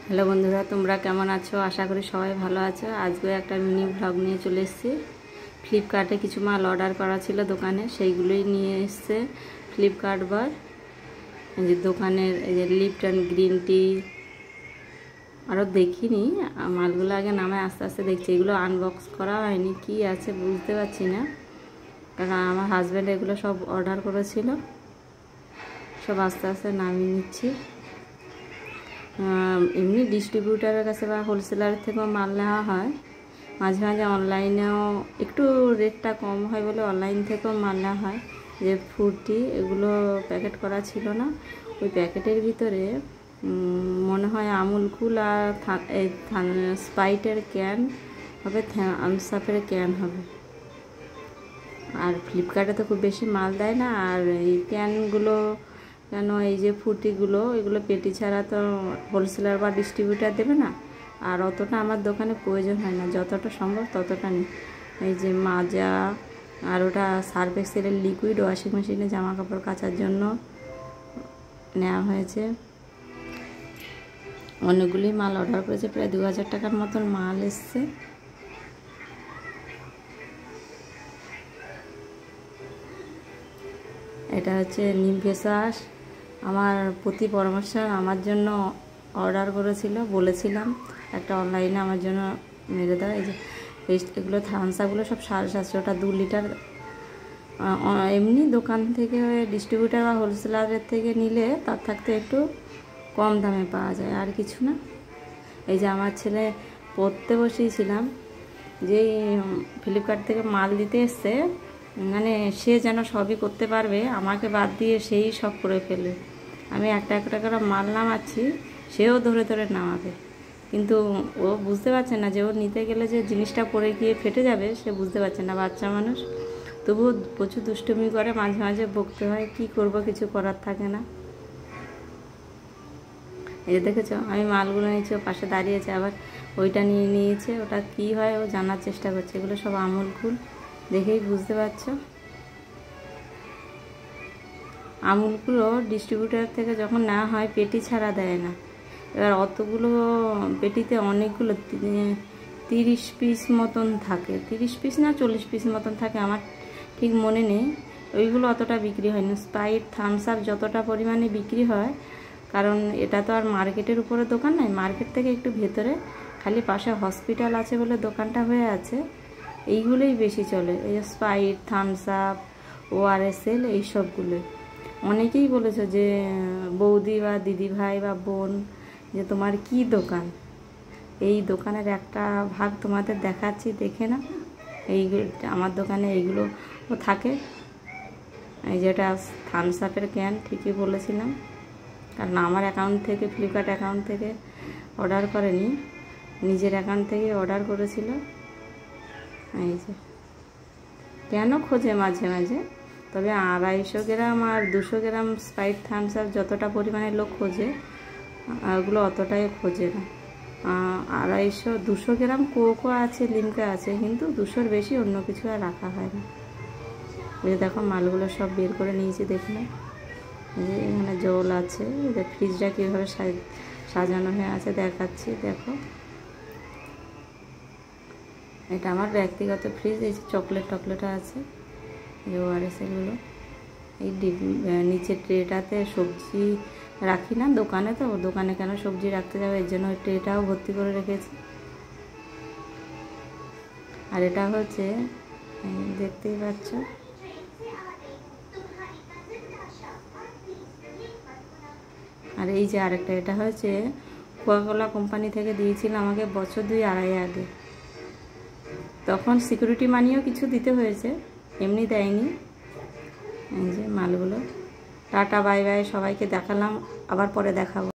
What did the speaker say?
Hello বন্ধুরা, তোমরা কেমন আছো? আশা করি সবাই ভালো আছো। আজকে একটা মিনি ব্লগ নিয়ে চলে এসেছি। ফ্লিপকার্টে কিছু মাল অর্ডার করা ছিল দোকানে, সেইগুলোই নিয়ে এসছে ফ্লিপকার্ট বার। এই যে দোকানের এই যে লিপটন গ্রিন টি আরও দেখিনি, মালগুলো আগে নামে আস্তে আস্তে দেখছি। এগুলো আনবক্স করা হয়নি, কি আছে বুঝতে পারছি না, কারণ আমার হাজব্যান্ড এগুলো সব অর্ডার করেছিল। সব আস্তে আস্তে নামিয়ে নিচ্ছি। এমনি ডিস্ট্রিবিউটারের কাছে বা হোলসেলারের থেকেও মাল নেওয়া হয়, মাঝে মাঝে অনলাইনেও একটু রেটটা কম হয় বলে অনলাইন থেকেও মাল নেওয়া হয়। যে ফ্রুটি এগুলো প্যাকেট করা ছিল না, ওই প্যাকেটের ভিতরে মনে হয় আমুল কুল আর স্প্রাইটের ক্যান হবে, থামসআপের ক্যান হবে। আর ফ্লিপকার্টে তো খুব বেশি মাল দেয় না। আর এই ক্যানগুলো কেন, এই যে ফ্রুটিগুলো এগুলো পেটি ছাড়া তো হোলসেলার বা ডিস্ট্রিবিউটার দেবে না। আর অতটা আমার দোকানে প্রয়োজন হয় না, যতটা সম্ভব ততটা নিই। এই যে মাজা, আর ওটা সার্ফ এক্সেলের লিকুইড ওয়াশিং মেশিনে জামা কাপড় কাচার জন্য নেওয়া হয়েছে। অনেকগুলি মাল অর্ডার করেছে, প্রায় 2000 টাকার মতন মাল এসছে। এটা হচ্ছে নিম ফেস ওয়াশ। আমার প্রতি পরামর্শ আমার জন্য অর্ডার করেছিল, বলেছিলাম একটা অনলাইনে আমার জন্য মেরে দেওয়া। এই যে এগুলো থামসআপগুলো সব 750, ওটা 2 লিটার। এমনি দোকান থেকে ডিস্ট্রিবিউটার বা হোলসেলারের থেকে নিলে তার থাকতে একটু কম দামে পাওয়া যায়, আর কিছু না। এই যে আমার ছেলে পড়তে বসিয়েছিলাম, যেই ফ্লিপকার্ট থেকে মাল দিতে এসছে, মানে সে যেন সবই করতে পারবে, আমাকে বাদ দিয়ে সেই সব করে ফেলে। আমি একটা একটা করে মাল নামাচ্ছি, সেও ধরে ধরে নামাবে, কিন্তু ও বুঝতে পারছে না যে ও নিতে গেলে যে জিনিসটা পড়ে গিয়ে ফেটে যাবে, সে বুঝতে পারছে না। বাচ্চা মানুষ, তবুও প্রচুর দুষ্টুমি করে, মাঝে মাঝে বকতে হয়, কি করব, কিছু করার থাকে না। এই যে দেখেছো, আমি মালগুলো নিয়েছি, ও পাশে দাঁড়িয়েছে, আবার ওইটা নিয়ে নিয়েছে। ওটা কি হয় ও জানার চেষ্টা করছে। এগুলো সব আমুল কুল, দেখেই বুঝতে পারছো। আমুলগুলো ডিস্ট্রিবিউটার থেকে যখন নেওয়া হয় পেটি ছাড়া দেয় না। এবার অতগুলো পেটিতে অনেকগুলো 30 পিস মতন থাকে, 30 পিস না 40 পিস মতন থাকে, আমার ঠিক মনে নেই। ওইগুলো অতটা বিক্রি হয় না। স্প্রাইট থামসআপ যতটা পরিমাণে বিক্রি হয়, কারণ এটা তো আর মার্কেটের উপরে দোকান নয়, মার্কেট থেকে একটু ভেতরে, খালি পাশে হসপিটাল আছে বলে দোকানটা হয়ে আছে, এইগুলোই বেশি চলে। এই যে স্প্রাইট, থামসআপ, ORSL, এইসবগুলোই। অনেকেই বলেছে যে বৌদি বা দিদি ভাই বা বোন, যে তোমার কি দোকান, এই দোকানের একটা ভাগ তোমাদের দেখাচ্ছি, দেখে না। এইগুলো আমার দোকানে এইগুলো থাকে। এই যেটা থামসআপের ক্যান, ঠিকই বলেছিলাম, কারণ আমার অ্যাকাউন্ট থেকে, ফ্লিপকার্ট অ্যাকাউন্ট থেকে অর্ডার করেনি, নিজের অ্যাকাউন্ট থেকে অর্ডার করেছিল। এই যে কেন খোঁজে মাঝে মাঝে, তবে 250 গ্রাম আর 200 গ্রাম স্প্রাইট থামসআপ যতটা পরিমাণে লোক খোঁজে, ওগুলো অতটাই খোঁজে না। 200 গ্রাম কোকো আছে, লিমকা আছে, কিন্তু 200-র বেশি অন্য কিছু আর রাখা হয় না। ওই যে দেখো মালগুলো সব বের করে নিয়েছি, দেখলে যে এখানে জল আছে। ফ্রিজটা কীভাবে সাজানো হয়ে আছে দেখাচ্ছি, দেখো। এটা আমার ব্যক্তিগত ফ্রিজ। এই যে চকলেট আছে, এই ORSLগুলো। এই নিচের ট্রেটাতে সবজি রাখি না দোকানে, তো দোকানে কেন সবজি রাখতে যাবে, এর জন্য ওই ট্রেটাও ভর্তি করে রেখেছি। আর এটা হচ্ছে, দেখতেই পাচ্ছ, আর এই যে আরেকটা, এটা হচ্ছে কোকাকোলা কোম্পানি থেকে দিয়েছিল আমাকে বছর 2-2.5 আগে। তখন সিকিউরিটি মানিও কিছু দিতে হয়েছে, এমনি দেয়নি। এই যে মালগুলো। টাটা বাই বাই, সবাইকে দেখালাম, আবার পরে দেখাবো।